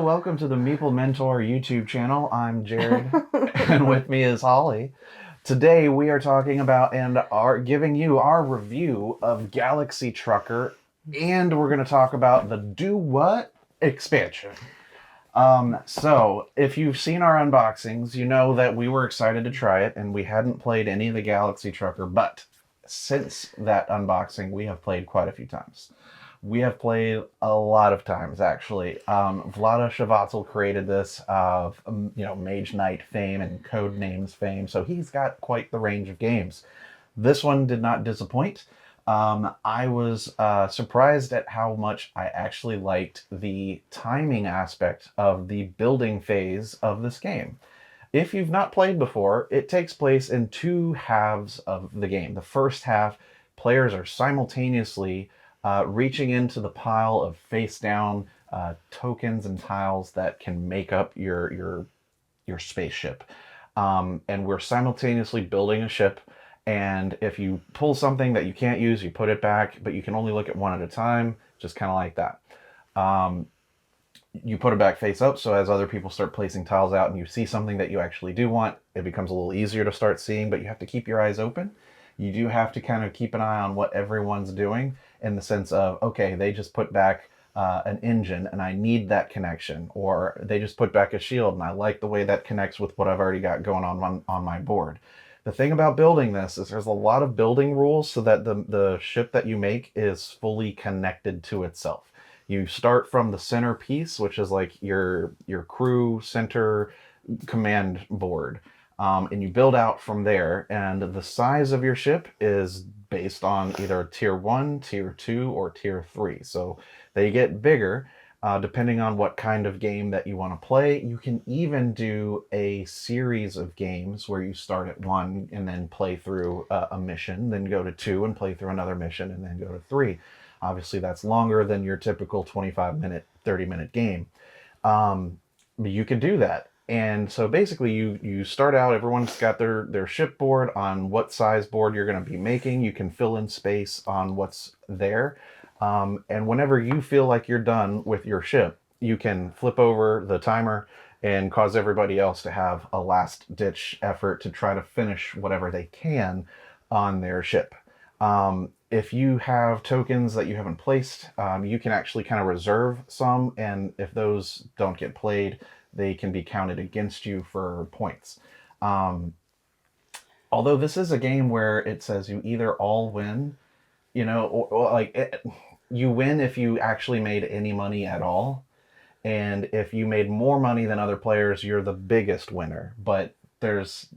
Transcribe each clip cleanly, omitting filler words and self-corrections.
welcome to the Meeple Mentor YouTube channel. I'm Jared, and with me is Holly. Today we are talking about and are giving you our review of Galaxy Trucker, and we're going to talk about the Do What expansion. So if you've seen our unboxings, you know that we were excited to try it, and we hadn't played any of the Galaxy Trucker, but since that unboxing, we have played quite a few times. We have played a lot of times, actually. Vlaada Chvátil created this, Mage Knight fame and Code Names fame, so he's got quite the range of games. This one did not disappoint. I was surprised at how much I actually liked the timing aspect of the building phase of this game. If you've not played before, it takes place in two halves of the game. The first half, players are simultaneously reaching into the pile of face-down tokens and tiles that can make up your spaceship. And we're simultaneously building a ship, and if you pull something that you can't use, you put it back, but you can only look at one at a time, just kind of like that. You put it back face up, so as other people start placing tiles out and you see something that you actually do want, it becomes a little easier to start seeing, but you have to keep your eyes open. You do have to kind of keep an eye on what everyone's doing, in the sense of, okay, they just put back an engine and I need that connection, or they just put back a shield and I like the way that connects with what I've already got going on my board. The thing about building this is there's a lot of building rules so that the ship that you make is fully connected to itself. You start from the center piece, which is like your crew center command board. And you build out from there, and the size of your ship is based on either tier 1, tier 2, or tier 3. So they get bigger depending on what kind of game that you want to play. You can even do a series of games where you start at 1 and then play through a mission, then go to 2 and play through another mission, and then go to 3. Obviously, that's longer than your typical 25-minute, 30-minute game. But you can do that. And so basically you start out, everyone's got their ship board on what size board you're going to be making. You can fill in space on what's there. And whenever you feel like you're done with your ship, you can flip over the timer and cause everybody else to have a last-ditch effort to try to finish whatever they can on their ship. If you have tokens that you haven't placed, you can actually kind of reserve some, and if those don't get played, they can be counted against you for points. Although this is a game where it says you either all win, you win if you actually made any money at all. And if you made more money than other players, you're the biggest winner. But there's,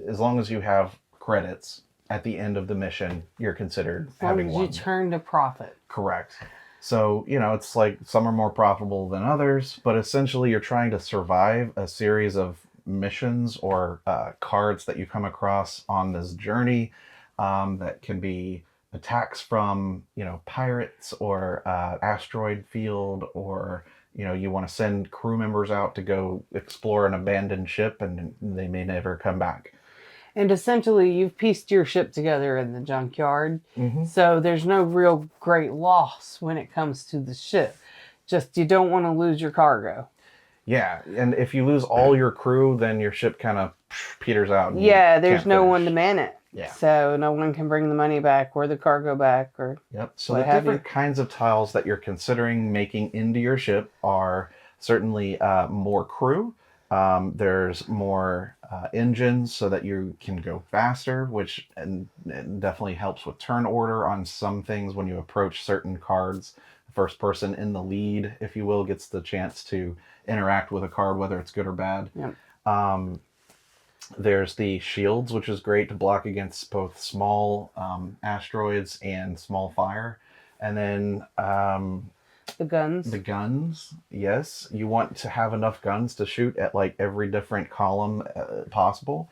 as long as you have credits at the end of the mission, you're considered having won. As long as you turn to profit. Correct. So, it's like some are more profitable than others, but essentially you're trying to survive a series of missions or cards that you come across on this journey that can be attacks from, pirates or asteroid field, or, you want to send crew members out to go explore an abandoned ship and they may never come back. And essentially, you've pieced your ship together in the junkyard. Mm-hmm. So there's no real great loss when it comes to the ship. Just you don't want to lose your cargo. Yeah, and if you lose all your crew, then your ship kind of peters out. Yeah, there's no one to man it. Yeah. So no one can bring the money back or the cargo back or Yep. So the different kinds of tiles that you're considering making into your ship are certainly more crew. There's more engines so that you can go faster, which definitely helps with turn order on some things. When you approach certain cards, the first person in the lead, if you will, gets the chance to interact with a card, whether it's good or bad. Yep. There's the shields, which is great to block against both small asteroids and small fire. And then the guns. The guns, yes. You want to have enough guns to shoot at like every different column possible.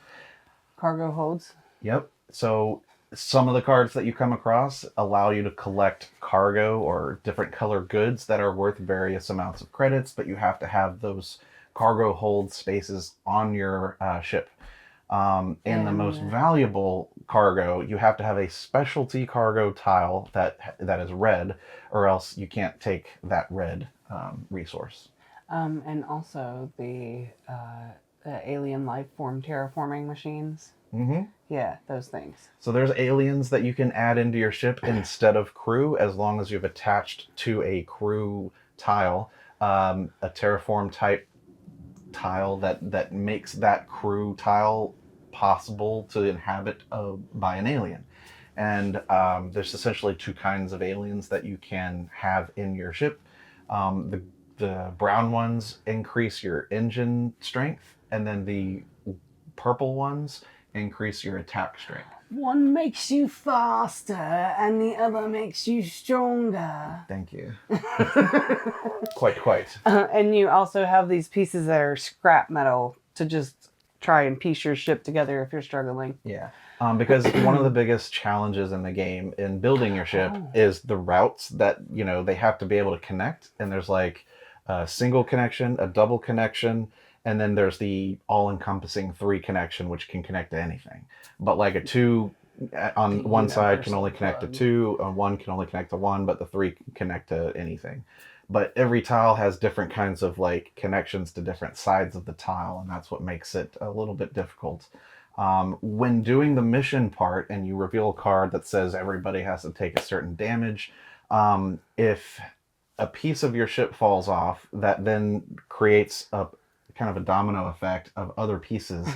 Cargo holds. Yep. So some of the cards that you come across allow you to collect cargo or different color goods that are worth various amounts of credits, but you have to have those cargo hold spaces on your ship. And the most valuable cargo, you have to have a specialty cargo tile that is red, or else you can't take that red resource. And also the alien life form terraforming machines. Mm-hmm. Yeah, those things. So there's aliens that you can add into your ship instead of crew, as long as you've attached to a crew tile, a terraform type tile that makes that crew tile possible to inhabit by an alien. And there's essentially two kinds of aliens that you can have in your ship. The brown ones increase your engine strength, and then the purple ones increase your attack strength. One makes you faster, and the other makes you stronger. Thank you. Quite. And you also have these pieces that are scrap metal to just try and piece your ship together if you're struggling. Yeah. Because one of the biggest challenges in the game in building your ship is the routes that, they have to be able to connect. And there's like a single connection, a double connection, and then there's the all-encompassing 3 connection, which can connect to anything. But like a 2 on one side can only connect to 2, 1 can only connect to 1, but the 3 can connect to anything. But every tile has different kinds of like connections to different sides of the tile, and that's what makes it a little bit difficult. When doing the mission part and you reveal a card that says everybody has to take a certain damage, if a piece of your ship falls off, that then creates a kind of a domino effect of other pieces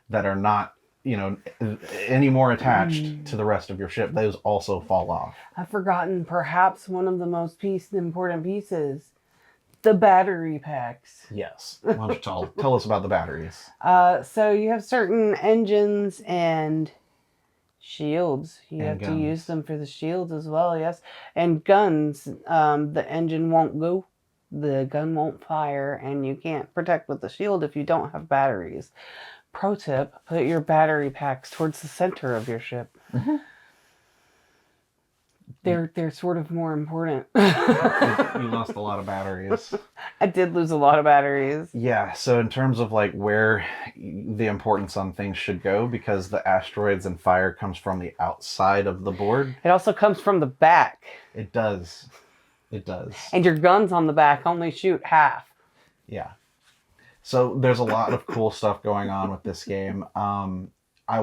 that are not, any more attached to the rest of your ship. Those also fall off. I've forgotten perhaps one of the most important pieces. The battery packs. Yes. Why don't you tell us about the batteries? So you have certain engines and shields. You have to use them for the shields as well, yes. And guns. The engine won't go. The gun won't fire. And you can't protect with the shield if you don't have batteries. Pro tip, put your battery packs towards the center of your ship. Mm-hmm. They're sort of more important. You lost a lot of batteries. I did lose a lot of batteries. Yeah, so in terms of like where the importance on things should go, because the asteroids and fire comes from the outside of the board. It also comes from the back. It does. And your guns on the back only shoot half. Yeah. So there's a lot of cool stuff going on with this game. I'd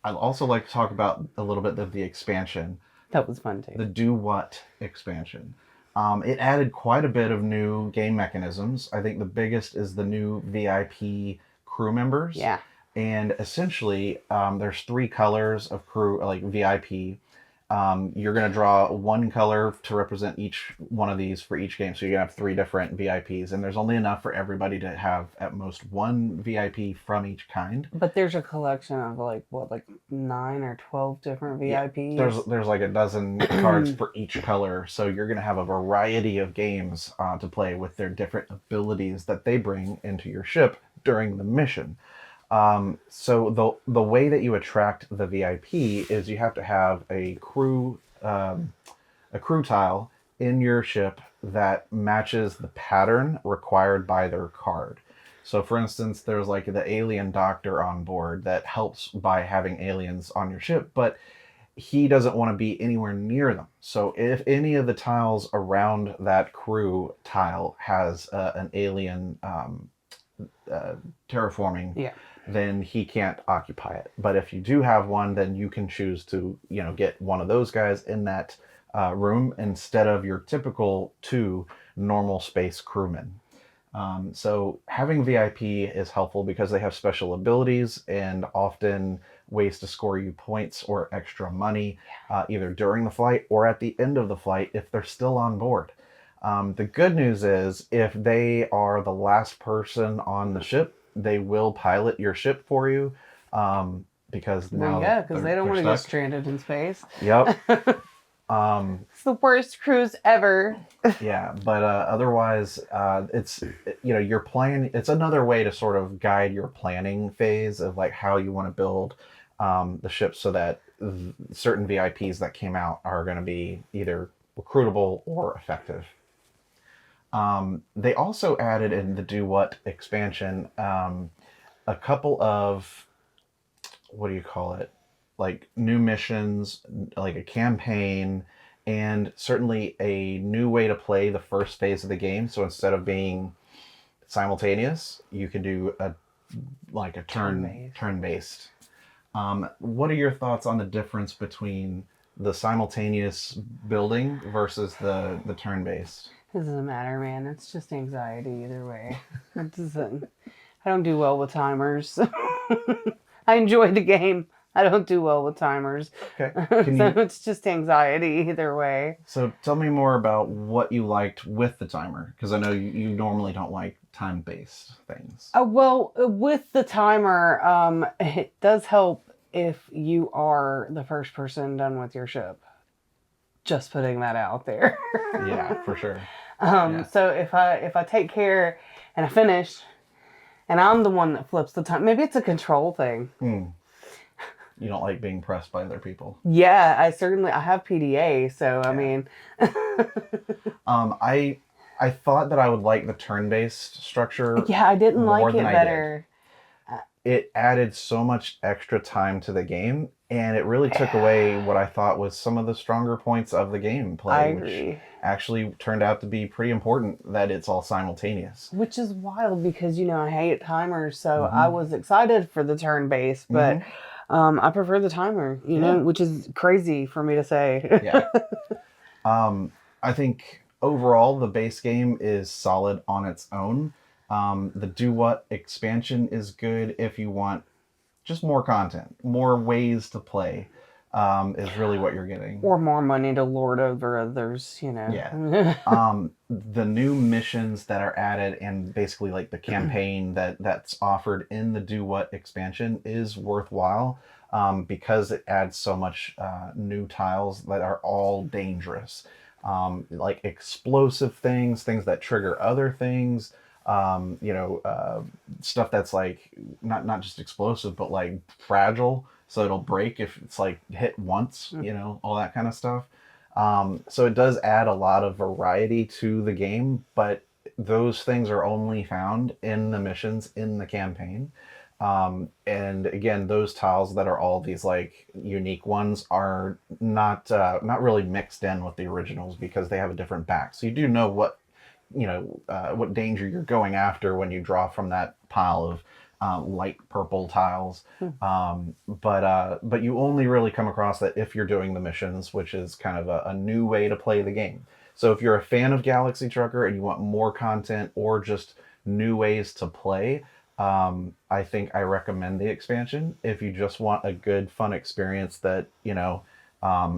also like to talk about a little bit of the expansion. That was fun too. The Do What expansion. It added quite a bit of new game mechanisms. I think the biggest is the new VIP crew members. Yeah. And essentially, there's 3 colors of crew, like VIP. You're going to draw 1 color to represent each one of these for each game. So you're going to have 3 different VIPs. And there's only enough for everybody to have at most 1 VIP from each kind. But there's a collection of like 9 or 12 different VIPs? Yeah, there's like a dozen cards for each color. So you're going to have a variety of games to play with their different abilities that they bring into your ship during the mission. So the way that you attract the VIP is you have to have a crew tile in your ship that matches the pattern required by their card. So for instance, there's like the alien doctor on board that helps by having aliens on your ship, but he doesn't want to be anywhere near them. So if any of the tiles around that crew tile has an alien terraforming, then he can't occupy it. But if you do have one, then you can choose to, get one of those guys in that room instead of your typical 2 normal space crewmen. So having VIP is helpful because they have special abilities and often ways to score you points or extra money, either during the flight or at the end of the flight if they're still on board. The good news is if they are the last person on the ship, they will pilot your ship for you, because now because they don't want to get stranded in space. Yep. It's the worst cruise ever. Yeah, but otherwise, you're planning. It's another way to sort of guide your planning phase of like how you want to build the ship so that certain VIPs that came out are going to be either recruitable or effective. They also added in the Do What expansion a couple of, what do you call it? Like new missions, like a campaign, and certainly a new way to play the first phase of the game. So instead of being simultaneous. You can do a turn-based. What are your thoughts on the difference between the simultaneous building versus the turn-based? It doesn't matter, man. It's just anxiety either way. It doesn't. I don't do well with timers. I enjoy the game. I don't do well with timers. Okay. So it's just anxiety either way. So tell me more about what you liked with the timer, because I know you normally don't like time-based things. Well, with the timer, it does help if you are the first person done with your ship. Just putting that out there. Yeah, for sure. So if I take care and I finish, and I'm the one that flips the time, maybe it's a control thing. You don't like being pressed by other people. Yeah, I have PDA, so I mean. I thought that I would like the turn-based structure. Yeah, I didn't like it better. It added so much extra time to the game, and it really took away what I thought was some of the stronger points of the gameplay. I agree. Which actually turned out to be pretty important that it's all simultaneous. Which is wild because, I hate timers, so I was excited for the turn-based, but I prefer the timer, which is crazy for me to say. Yeah. I think overall the base game is solid on its own. The Do What expansion is good if you want just more content, more ways to play, is really what you're getting. Or more money to lord over others, Yeah. The new missions that are added and basically like the campaign that's offered in the Do What expansion is worthwhile, because it adds so much new tiles that are all dangerous. Like explosive things that trigger other things. Stuff that's like not just explosive, but like fragile, so it'll break if it's like hit once, all that kind of stuff. So it does add a lot of variety to the game, but those things are only found in the missions in the campaign. And again, those tiles that are all these like unique ones are not really mixed in with the originals because they have a different back. So you do know what danger you're going after when you draw from that pile of light purple tiles. But you only really come across that if you're doing the missions, which is kind of a new way to play the game. So if you're a fan of Galaxy Trucker and you want more content or just new ways to play, I think I recommend the expansion. If you just want a good, fun experience that,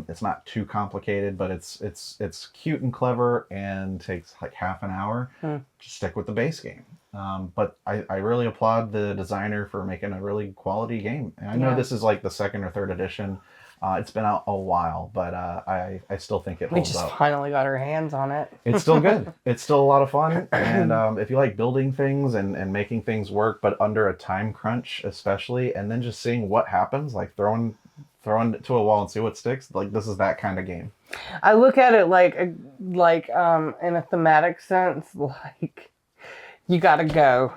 it's not too complicated, but it's cute and clever and takes like half an hour, just stick with the base game. But I really applaud the designer for making a really quality game. And I know this is like the second or third edition. It's been out a while, but I still think it holds up. We just finally got our hands on it. It's still good. It's still a lot of fun. And if you like building things and making things work, but under a time crunch especially, and then just seeing what happens, like throwing it to a wall and see what sticks, like this is that kind of game. I look at it like in a thematic sense, like you gotta go.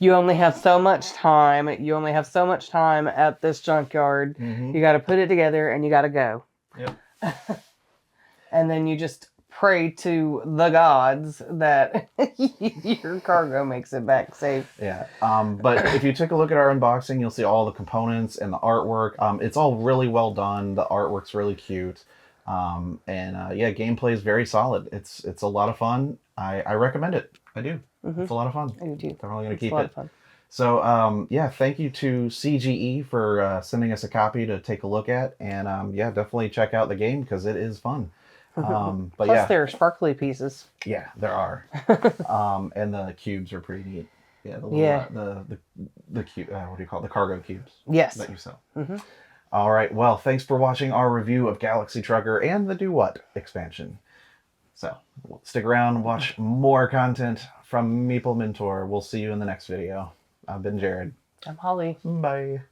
You only have so much time. You only have so much time at this junkyard. You got to put it together and you got to go. Yep. And then you just pray to the gods that your cargo makes it back safe. Yeah. But if you take a look at our unboxing, you'll see all the components and the artwork. It's all really well done. The artwork's really cute. Gameplay is very solid. It's a lot of fun. I recommend it. I do. It's a lot of fun. I do too. Definitely going to keep it. So, thank you to CGE for sending us a copy to take a look at. And, definitely check out the game because it is fun. Plus, there are sparkly pieces. Yeah, there are. And the cubes are pretty neat. Yeah, the cube, what do you call it? The cargo cubes. Yes. That you sell. All right. Well, thanks for watching our review of Galaxy Trucker and the Do What expansion. So stick around and watch more content from Meeple Mentor. We'll see you in the next video. I've been Jared. I'm Holly. Bye.